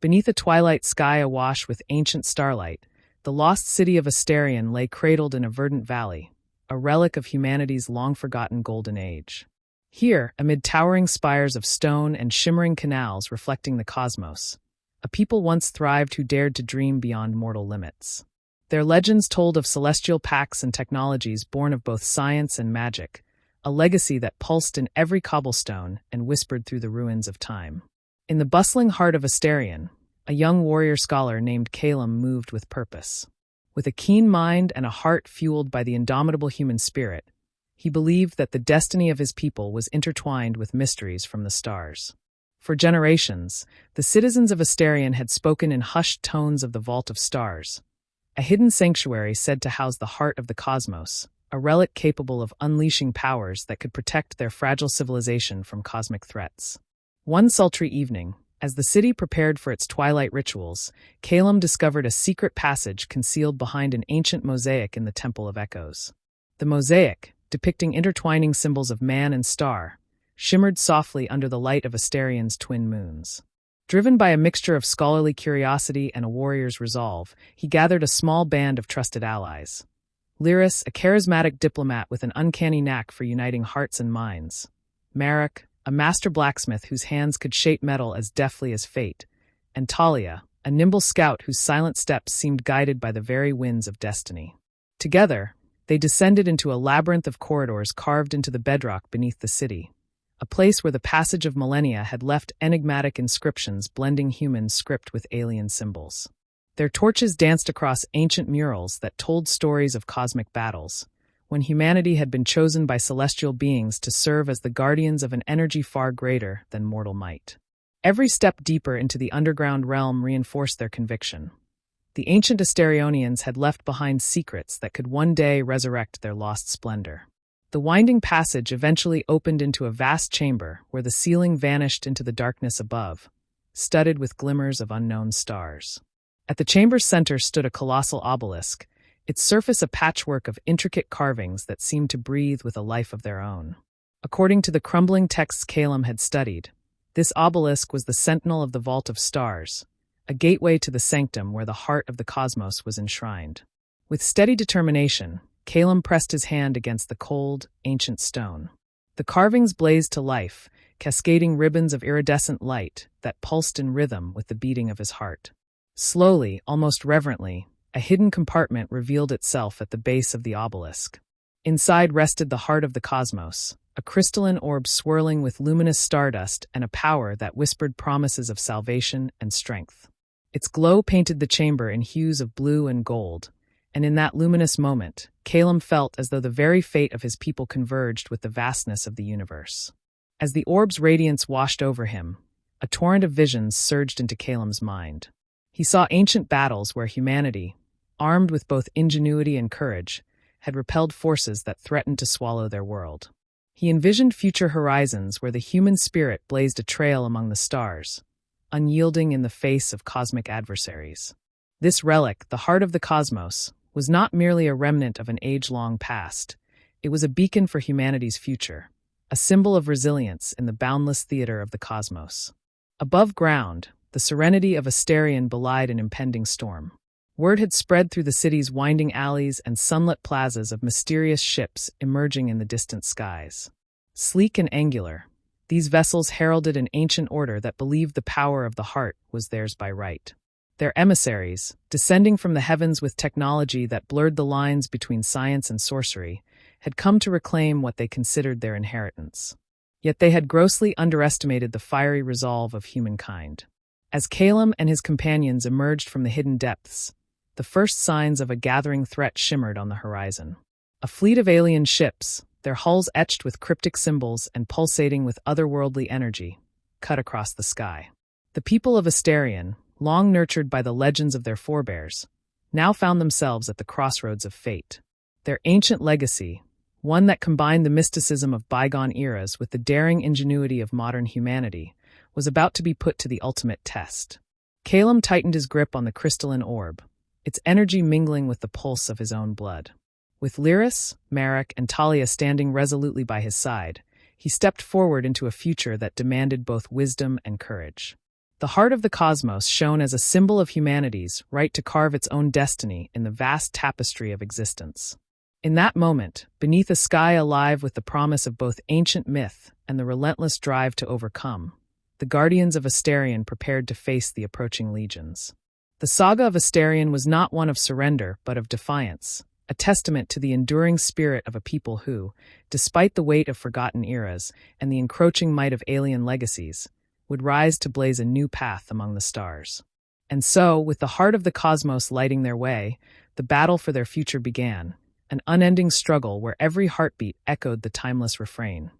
Beneath a twilight sky awash with ancient starlight, the lost city of Asterion lay cradled in a verdant valley, a relic of humanity's long-forgotten golden age. Here, amid towering spires of stone and shimmering canals reflecting the cosmos, a people once thrived who dared to dream beyond mortal limits. Their legends told of celestial pacts and technologies born of both science and magic, a legacy that pulsed in every cobblestone and whispered through the ruins of time. In the bustling heart of Asterion, a young warrior scholar named Calum moved with purpose. With a keen mind and a heart fueled by the indomitable human spirit, he believed that the destiny of his people was intertwined with mysteries from the stars. For generations, the citizens of Asterion had spoken in hushed tones of the Vault of Stars, a hidden sanctuary said to house the heart of the cosmos, a relic capable of unleashing powers that could protect their fragile civilization from cosmic threats. One sultry evening, as the city prepared for its twilight rituals, Calum discovered a secret passage concealed behind an ancient mosaic in the Temple of Echoes. The mosaic, depicting intertwining symbols of man and star, shimmered softly under the light of Asterion's twin moons. Driven by a mixture of scholarly curiosity and a warrior's resolve, he gathered a small band of trusted allies. Lyris, a charismatic diplomat with an uncanny knack for uniting hearts and minds. Marek, a master blacksmith whose hands could shape metal as deftly as fate. And Talia, a nimble scout whose silent steps seemed guided by the very winds of destiny. Together, they descended into a labyrinth of corridors carved into the bedrock beneath the city, a place where the passage of millennia had left enigmatic inscriptions blending human script with alien symbols. Their torches danced across ancient murals that told stories of cosmic battles, when humanity had been chosen by celestial beings to serve as the guardians of an energy far greater than mortal might. Every step deeper into the underground realm reinforced their conviction. The ancient Asterionians had left behind secrets that could one day resurrect their lost splendor. The winding passage eventually opened into a vast chamber where the ceiling vanished into the darkness above, studded with glimmers of unknown stars. At the chamber's center stood a colossal obelisk, its surface a patchwork of intricate carvings that seemed to breathe with a life of their own. According to the crumbling texts Calum had studied, this obelisk was the sentinel of the Vault of Stars, a gateway to the sanctum where the heart of the cosmos was enshrined. With steady determination, Calum pressed his hand against the cold, ancient stone. The carvings blazed to life, cascading ribbons of iridescent light that pulsed in rhythm with the beating of his heart. Slowly, almost reverently, a hidden compartment revealed itself at the base of the obelisk. Inside rested the heart of the cosmos, a crystalline orb swirling with luminous stardust and a power that whispered promises of salvation and strength. Its glow painted the chamber in hues of blue and gold, and in that luminous moment, Calum felt as though the very fate of his people converged with the vastness of the universe. As the orb's radiance washed over him, a torrent of visions surged into Calum's mind. He saw ancient battles where humanity, armed with both ingenuity and courage, had repelled forces that threatened to swallow their world. He envisioned future horizons where the human spirit blazed a trail among the stars, unyielding in the face of cosmic adversaries. This relic, the heart of the cosmos, was not merely a remnant of an age-long past. It was a beacon for humanity's future, a symbol of resilience in the boundless theater of the cosmos. Above ground, the serenity of Asterion belied an impending storm. Word had spread through the city's winding alleys and sunlit plazas of mysterious ships emerging in the distant skies. Sleek and angular, these vessels heralded an ancient order that believed the power of the heart was theirs by right. Their emissaries, descending from the heavens with technology that blurred the lines between science and sorcery, had come to reclaim what they considered their inheritance. Yet they had grossly underestimated the fiery resolve of humankind. As Calum and his companions emerged from the hidden depths, the first signs of a gathering threat shimmered on the horizon. A fleet of alien ships, their hulls etched with cryptic symbols and pulsating with otherworldly energy, cut across the sky. The people of Asterion, long nurtured by the legends of their forebears, now found themselves at the crossroads of fate. Their ancient legacy, one that combined the mysticism of bygone eras with the daring ingenuity of modern humanity, was about to be put to the ultimate test. Calum tightened his grip on the crystalline orb, its energy mingling with the pulse of his own blood. With Lyris, Marek, and Talia standing resolutely by his side, he stepped forward into a future that demanded both wisdom and courage. The heart of the cosmos shone as a symbol of humanity's right to carve its own destiny in the vast tapestry of existence. In that moment, beneath a sky alive with the promise of both ancient myth and the relentless drive to overcome, the guardians of Asterion prepared to face the approaching legions. The saga of Asterion was not one of surrender but of defiance, a testament to the enduring spirit of a people who, despite the weight of forgotten eras and the encroaching might of alien legacies, would rise to blaze a new path among the stars. And so, with the heart of the cosmos lighting their way, the battle for their future began, an unending struggle where every heartbeat echoed the timeless refrain: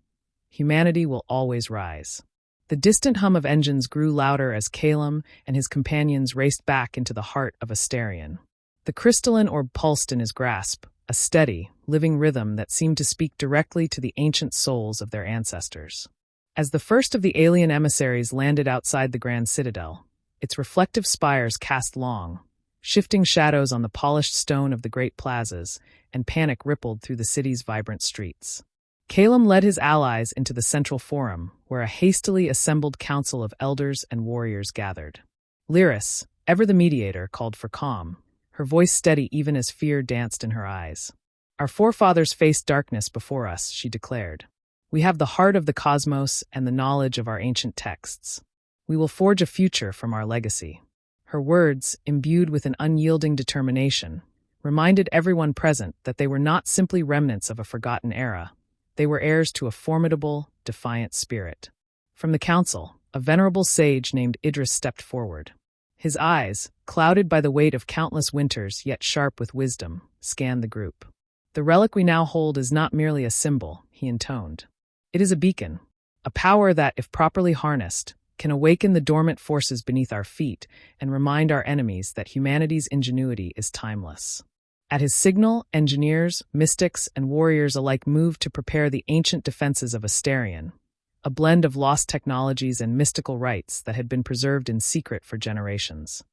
humanity will always rise. The distant hum of engines grew louder as Calum and his companions raced back into the heart of Asterion. The crystalline orb pulsed in his grasp, a steady, living rhythm that seemed to speak directly to the ancient souls of their ancestors. As the first of the alien emissaries landed outside the Grand Citadel, its reflective spires cast long, shifting shadows on the polished stone of the great plazas, and panic rippled through the city's vibrant streets. Calum led his allies into the central forum, where a hastily assembled council of elders and warriors gathered. Lyris, ever the mediator, called for calm, her voice steady even as fear danced in her eyes. "Our forefathers faced darkness before us," she declared. "We have the heart of the cosmos and the knowledge of our ancient texts. We will forge a future from our legacy." Her words, imbued with an unyielding determination, reminded everyone present that they were not simply remnants of a forgotten era. They were heirs to a formidable, defiant spirit. From the council, a venerable sage named Idris stepped forward. His eyes, clouded by the weight of countless winters yet sharp with wisdom, scanned the group. "The relic we now hold is not merely a symbol," he intoned. "It is a beacon, a power that, if properly harnessed, can awaken the dormant forces beneath our feet and remind our enemies that humanity's ingenuity is timeless." At his signal, engineers, mystics, and warriors alike moved to prepare the ancient defenses of Asterion, a blend of lost technologies and mystical rites that had been preserved in secret for generations.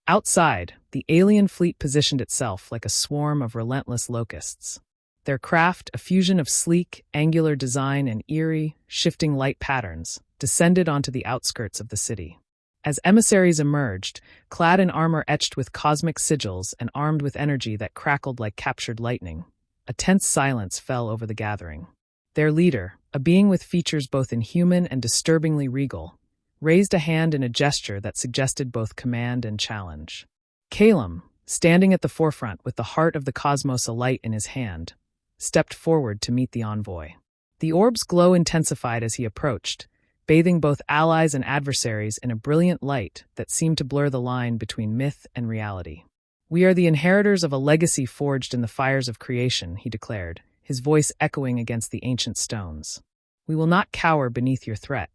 Outside, the alien fleet positioned itself like a swarm of relentless locusts. Their craft, a fusion of sleek, angular design and eerie, shifting light patterns, descended onto the outskirts of the city. As emissaries emerged, clad in armor etched with cosmic sigils and armed with energy that crackled like captured lightning, a tense silence fell over the gathering. Their leader, a being with features both inhuman and disturbingly regal, raised a hand in a gesture that suggested both command and challenge. Calum, standing at the forefront with the heart of the cosmos alight in his hand, stepped forward to meet the envoy. The orb's glow intensified as he approached, bathing both allies and adversaries in a brilliant light that seemed to blur the line between myth and reality. "We are the inheritors of a legacy forged in the fires of creation," he declared, his voice echoing against the ancient stones. "We will not cower beneath your threat.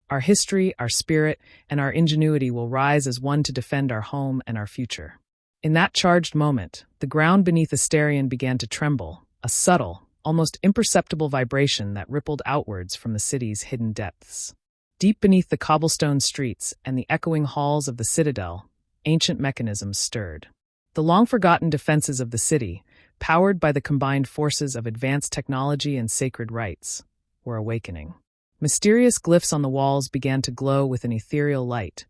Our history, our spirit, and our ingenuity will rise as one to defend our home and our future." In that charged moment, the ground beneath Asterion began to tremble, a subtle, almost imperceptible vibration that rippled outwards from the city's hidden depths. Deep beneath the cobblestone streets and the echoing halls of the citadel, ancient mechanisms stirred. The long-forgotten defenses of the city, powered by the combined forces of advanced technology and sacred rites, were awakening. Mysterious glyphs on the walls began to glow with an ethereal light,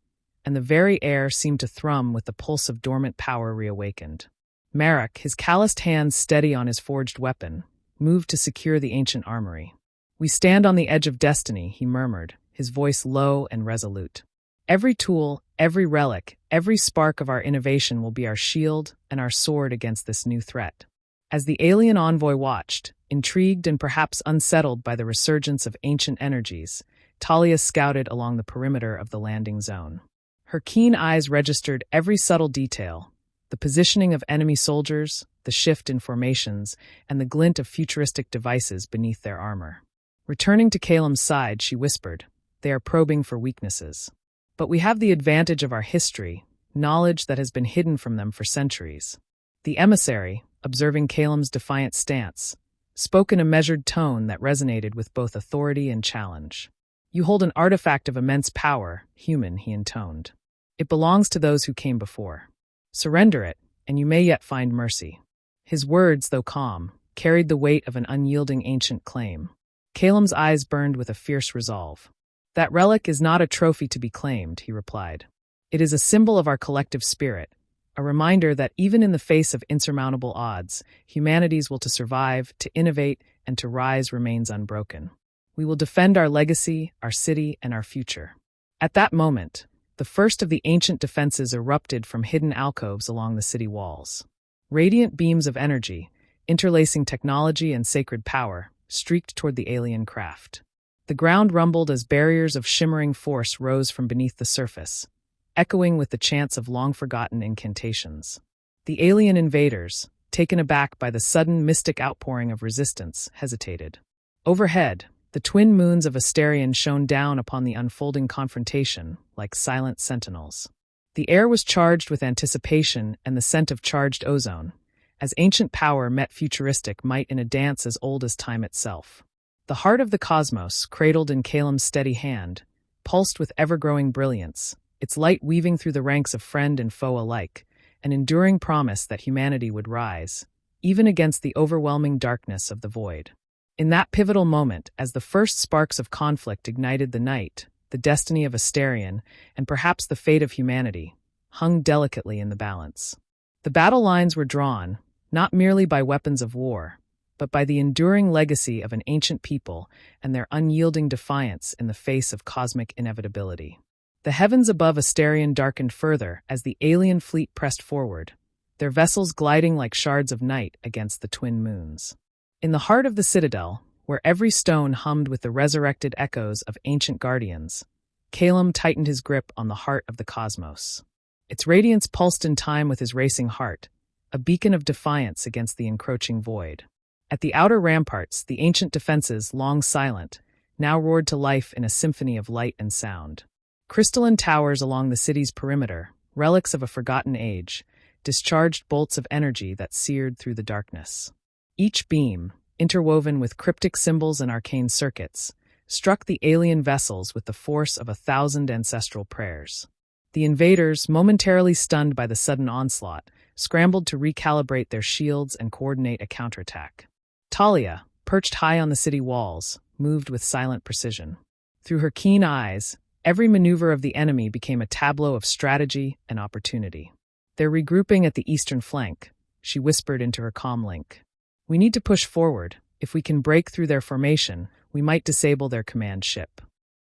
and the very air seemed to thrum with the pulse of dormant power reawakened. Marek, his calloused hands steady on his forged weapon, moved to secure the ancient armory. "We stand on the edge of destiny," he murmured, his voice low and resolute. "Every tool, every relic, every spark of our innovation will be our shield and our sword against this new threat." As the alien envoy watched, intrigued and perhaps unsettled by the resurgence of ancient energies, Talia scouted along the perimeter of the landing zone. Her keen eyes registered every subtle detail: the positioning of enemy soldiers, the shift in formations, and the glint of futuristic devices beneath their armor. Returning to Calum's side, she whispered, "They are probing for weaknesses. But we have the advantage of our history, knowledge that has been hidden from them for centuries." The emissary, observing Calum's defiant stance, spoke in a measured tone that resonated with both authority and challenge. "You hold an artifact of immense power, human," he intoned. "It belongs to those who came before. Surrender it, and you may yet find mercy." His words, though calm, carried the weight of an unyielding ancient claim. Calum's eyes burned with a fierce resolve. "That relic is not a trophy to be claimed," he replied. It is a symbol of our collective spirit, a reminder that even in the face of insurmountable odds, humanity's will to survive, to innovate, and to rise remains unbroken. We will defend our legacy, our city, and our future. At that moment, the first of the ancient defenses erupted from hidden alcoves along the city walls. Radiant beams of energy, interlacing technology and sacred power, streaked toward the alien craft. The ground rumbled as barriers of shimmering force rose from beneath the surface, echoing with the chants of long-forgotten incantations. The alien invaders, taken aback by the sudden mystic outpouring of resistance, hesitated. Overhead, the twin moons of Asterion shone down upon the unfolding confrontation like silent sentinels. The air was charged with anticipation and the scent of charged ozone, as ancient power met futuristic might in a dance as old as time itself. The heart of the cosmos, cradled in Kalem's steady hand, pulsed with ever-growing brilliance, its light weaving through the ranks of friend and foe alike, an enduring promise that humanity would rise, even against the overwhelming darkness of the void. In that pivotal moment, as the first sparks of conflict ignited the night, the destiny of Asterion, and perhaps the fate of humanity, hung delicately in the balance. The battle lines were drawn, not merely by weapons of war, but by the enduring legacy of an ancient people and their unyielding defiance in the face of cosmic inevitability. The heavens above Asterion darkened further as the alien fleet pressed forward, their vessels gliding like shards of night against the twin moons. In the heart of the citadel, where every stone hummed with the resurrected echoes of ancient guardians, Kalem tightened his grip on the heart of the cosmos. Its radiance pulsed in time with his racing heart, a beacon of defiance against the encroaching void. At the outer ramparts, the ancient defenses, long silent, now roared to life in a symphony of light and sound. Crystalline towers along the city's perimeter, relics of a forgotten age, discharged bolts of energy that seared through the darkness. Each beam, interwoven with cryptic symbols and arcane circuits, struck the alien vessels with the force of 1,000 ancestral prayers. The invaders, momentarily stunned by the sudden onslaught, scrambled to recalibrate their shields and coordinate a counterattack. Talia, perched high on the city walls, moved with silent precision. Through her keen eyes, every maneuver of the enemy became a tableau of strategy and opportunity. "They're regrouping at the eastern flank," she whispered into her comm link. "We need to push forward. If we can break through their formation, we might disable their command ship."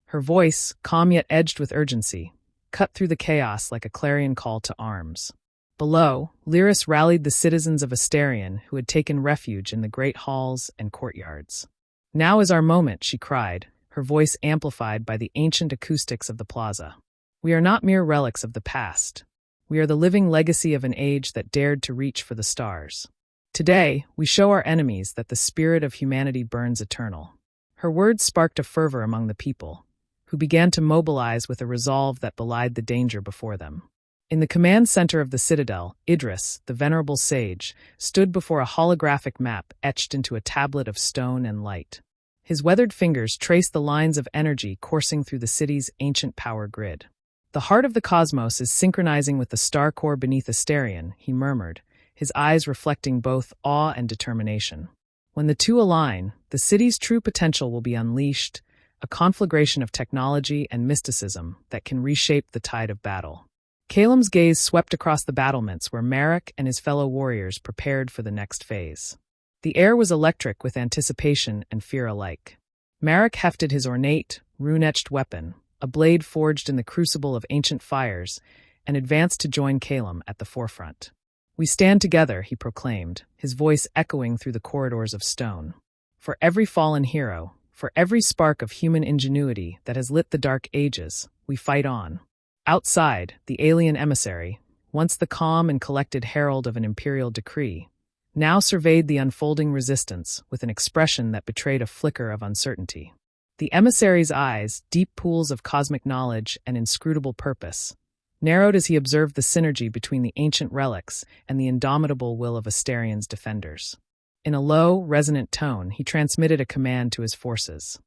Her voice, calm yet edged with urgency, cut through the chaos like a clarion call to arms. Below, Lyris rallied the citizens of Asterion who had taken refuge in the great halls and courtyards. "Now is our moment," she cried, her voice amplified by the ancient acoustics of the plaza. "We are not mere relics of the past. We are the living legacy of an age that dared to reach for the stars. Today, we show our enemies that the spirit of humanity burns eternal." Her words sparked a fervor among the people, who began to mobilize with a resolve that belied the danger before them. In the command center of the citadel, Idris, the venerable sage, stood before a holographic map etched into a tablet of stone and light. His weathered fingers traced the lines of energy coursing through the city's ancient power grid. "The heart of the cosmos is synchronizing with the star core beneath Asterion," he murmured, his eyes reflecting both awe and determination. "When the two align, the city's true potential will be unleashed, a conflagration of technology and mysticism that can reshape the tide of battle." Kalem's gaze swept across the battlements where Marek and his fellow warriors prepared for the next phase. The air was electric with anticipation and fear alike. Marek hefted his ornate, rune-etched weapon, a blade forged in the crucible of ancient fires, and advanced to join Kalem at the forefront. "We stand together," he proclaimed, his voice echoing through the corridors of stone. "For every fallen hero, for every spark of human ingenuity that has lit the dark ages, we fight on." Outside, the alien emissary, once the calm and collected herald of an imperial decree, now surveyed the unfolding resistance with an expression that betrayed a flicker of uncertainty. The emissary's eyes, deep pools of cosmic knowledge and inscrutable purpose, narrowed as he observed the synergy between the ancient relics and the indomitable will of Asterion's defenders. In a low, resonant tone, he transmitted a command to his forces.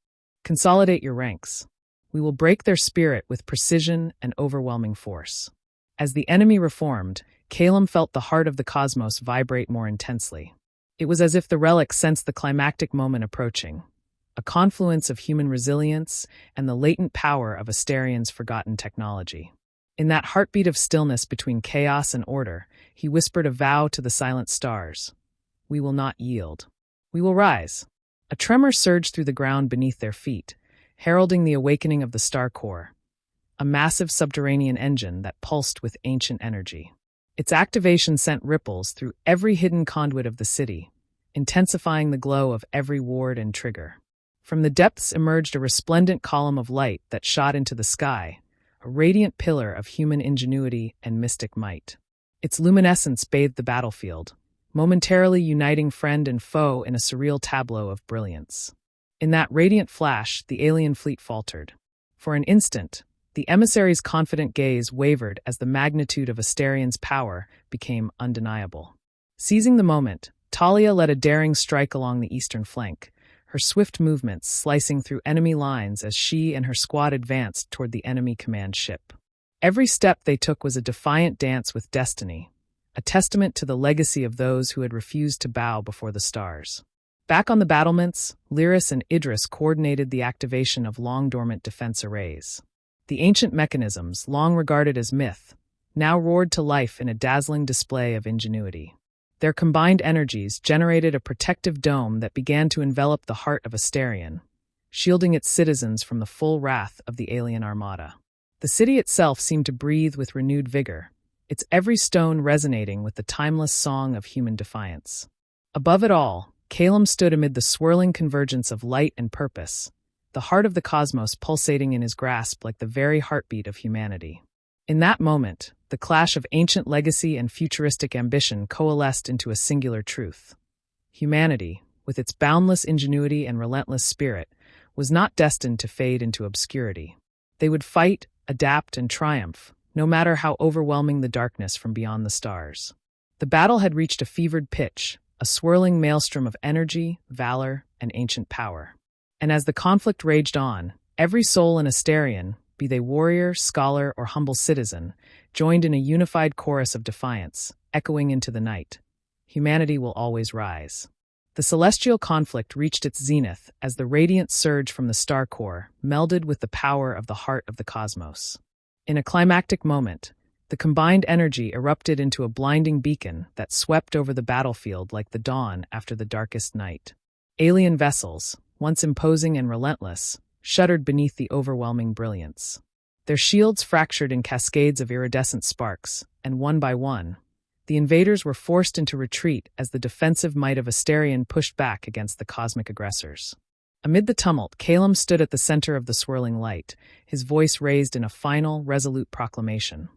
"Consolidate your ranks. We will break their spirit with precision and overwhelming force." As the enemy reformed, Kalem felt the heart of the cosmos vibrate more intensely. It was as if the relic sensed the climactic moment approaching, a confluence of human resilience and the latent power of Asterion's forgotten technology. In that heartbeat of stillness between chaos and order, he whispered a vow to the silent stars. We will not yield. We will rise. A tremor surged through the ground beneath their feet, heralding the awakening of the star core, a massive subterranean engine that pulsed with ancient energy. Its activation sent ripples through every hidden conduit of the city, intensifying the glow of every ward and trigger. From the depths emerged a resplendent column of light that shot into the sky, a radiant pillar of human ingenuity and mystic might. Its luminescence bathed the battlefield, momentarily uniting friend and foe in a surreal tableau of brilliance. In that radiant flash, the alien fleet faltered. For an instant, the emissary's confident gaze wavered as the magnitude of Astarion's power became undeniable. Seizing the moment, Talia led a daring strike along the eastern flank, her swift movements slicing through enemy lines as she and her squad advanced toward the enemy command ship. Every step they took was a defiant dance with destiny, a testament to the legacy of those who had refused to bow before the stars. Back on the battlements, Lyris and Idris coordinated the activation of long-dormant defense arrays. The ancient mechanisms, long regarded as myth, now roared to life in a dazzling display of ingenuity. Their combined energies generated a protective dome that began to envelop the heart of Astarion, shielding its citizens from the full wrath of the alien armada. The city itself seemed to breathe with renewed vigor, its every stone resonating with the timeless song of human defiance. Above it all, Calum stood amid the swirling convergence of light and purpose, the heart of the cosmos pulsating in his grasp like the very heartbeat of humanity. In that moment, the clash of ancient legacy and futuristic ambition coalesced into a singular truth. Humanity, with its boundless ingenuity and relentless spirit, was not destined to fade into obscurity. They would fight, adapt, and triumph, no matter how overwhelming the darkness from beyond the stars. The battle had reached a fevered pitch, a swirling maelstrom of energy, valor, and ancient power. And as the conflict raged on, every soul in Astarion, be they warrior, scholar, or humble citizen, joined in a unified chorus of defiance, echoing into the night. Humanity will always rise. The celestial conflict reached its zenith as the radiant surge from the star core melded with the power of the heart of the cosmos. In a climactic moment, the combined energy erupted into a blinding beacon that swept over the battlefield like the dawn after the darkest night. Alien vessels, once imposing and relentless, shuddered beneath the overwhelming brilliance. Their shields fractured in cascades of iridescent sparks, and one by one, the invaders were forced into retreat as the defensive might of Astarion pushed back against the cosmic aggressors. Amid the tumult, Calum stood at the center of the swirling light, his voice raised in a final, resolute proclamation.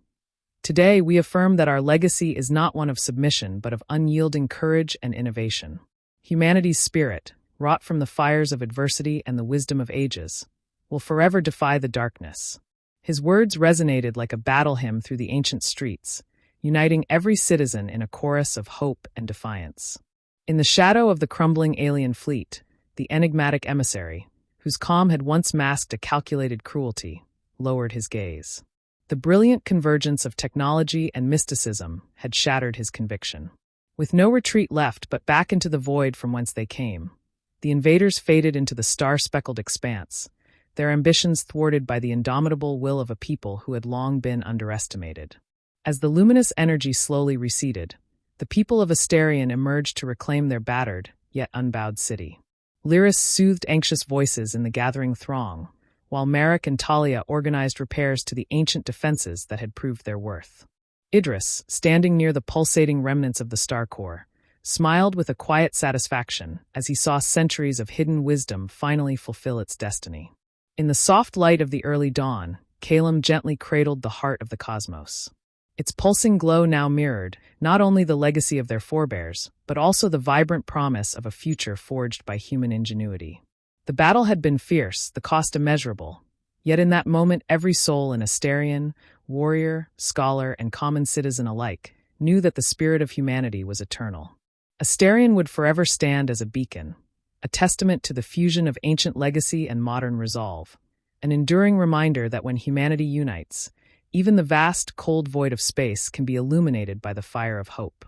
Today, we affirm that our legacy is not one of submission but of unyielding courage and innovation. Humanity's spirit, wrought from the fires of adversity and the wisdom of ages, will forever defy the darkness. His words resonated like a battle hymn through the ancient streets, uniting every citizen in a chorus of hope and defiance. In the shadow of the crumbling alien fleet, the enigmatic emissary, whose calm had once masked a calculated cruelty, lowered his gaze. The brilliant convergence of technology and mysticism had shattered his conviction. With no retreat left but back into the void from whence they came, the invaders faded into the star-speckled expanse, their ambitions thwarted by the indomitable will of a people who had long been underestimated. As the luminous energy slowly receded, the people of Astarion emerged to reclaim their battered, yet unbowed city. Lyris soothed anxious voices in the gathering throng, while Merrick and Talia organized repairs to the ancient defenses that had proved their worth. Idris, standing near the pulsating remnants of the star core, smiled with a quiet satisfaction as he saw centuries of hidden wisdom finally fulfill its destiny. In the soft light of the early dawn, Calum gently cradled the heart of the cosmos. Its pulsing glow now mirrored not only the legacy of their forebears, but also the vibrant promise of a future forged by human ingenuity. The battle had been fierce, the cost immeasurable, yet in that moment every soul in Astarion, warrior, scholar, and common citizen alike, knew that the spirit of humanity was eternal. Astarion would forever stand as a beacon, a testament to the fusion of ancient legacy and modern resolve, an enduring reminder that when humanity unites, even the vast, cold void of space can be illuminated by the fire of hope.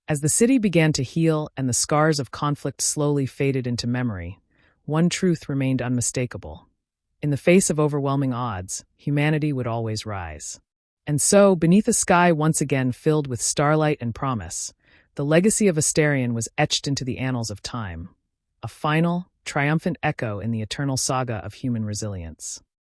As the city began to heal and the scars of conflict slowly faded into memory, one truth remained unmistakable. In the face of overwhelming odds, humanity would always rise. And so, beneath a sky once again filled with starlight and promise, the legacy of Asterion was etched into the annals of time, a final, triumphant echo in the eternal saga of human resilience.